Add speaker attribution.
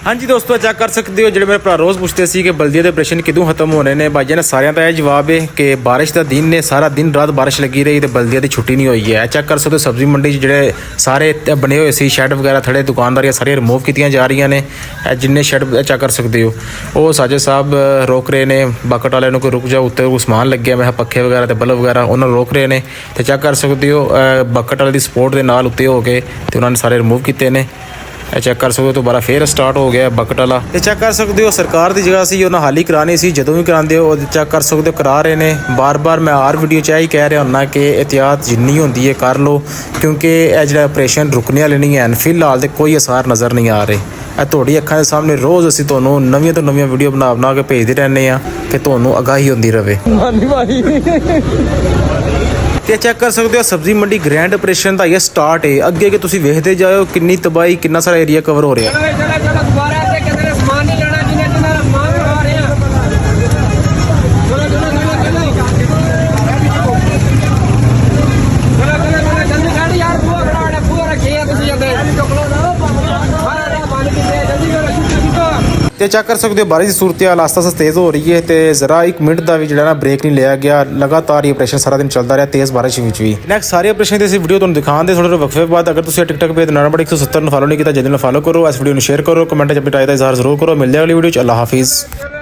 Speaker 1: हाँ जी दोस्तों, चेक कर सकते हो जो मेरे भरा रोज़ पूछते सी कि बल्दिया के ऑपरेशन किदों खत्म होने ने। भाइयों ने सारिਆਂ का यह जवाब है कि बारिश का दिन ने सारा दिन रात बारिश लगी रही तो बल्दिया की छुट्टी नहीं हुई है। चेक कर सकते हो सब्जी मंडी जोड़े सारे बने हुए सी शैड वगैरह थड़े दुकानदारियां सारियां रिमूव की जा रही ने। जिन्ने शैड चेक कर सकते हो वो साजिद साहब रोक रहे हैं बकट वाले को रुक जाओ, उत्ते कोई समान लगे मैं पखे वगैरह तो बल्ब वगैरह उन्होंने रोक रहे हैं। तो चेक कर सकते हो बकट वाले की सपोर्ट के नाल उत्ते हो गए तो उन्होंने सारे रिमूव किए हैं। चेक कर सकते हो दोबारा फिर स्टार्ट हो गया बकट वाला। तो चेक कर सकते हो सरकार की जगह से उन्हें हाली करानी सी, जो भी कराते हो चेक कर सकते हो करा रहे हैं। बार बार मैं हर वीडियो च ही कह रहा हूँ कि एहतियात जिन्नी होती है कर लो, क्योंकि यह जो ऑपरेशन रुकने वाले नहीं हैं। फिलहाल तो कोई आसार नज़र नहीं आ रहे। थोड़ी अखा के सामने रोज़ असी तो नवी तो नवी वीडियो बना के भेजते रहने कि तो आगाही होती रहे। तो चेक कर सकते हो सब्जी मंडी ग्रैंड ऑपरेशन का यह स्टार्ट है। अगे कि तुम वेखते जाओ कितनी तबाही कितना सारा एरिया कवर हो रहा है। तो चेक कर सकते हो बारिश की सूरत हाल आस्ता आस्ता तेज़ हो रही है। तो जरा एक मिनट का भी जो ना ब्रेक नहीं लिया गया, लगातार ये ऑपरेशन सारा दिन चलता रहा तेज़ बारिश भी। नैक्सट सारे ऑपरेशन की वीडियो तुम दिखाते थोड़े वक्फे बाद। अगर तुम टिकटॉक पे नंबर 170 फॉलो नहीं किया जल्दी फॉलो करो, इस वीडियो को शेयर करो, कमेंट अपनी राय का इजहार जरूर करो। मिल जाए अगली वीडियो। अल्लाह हाफिज़।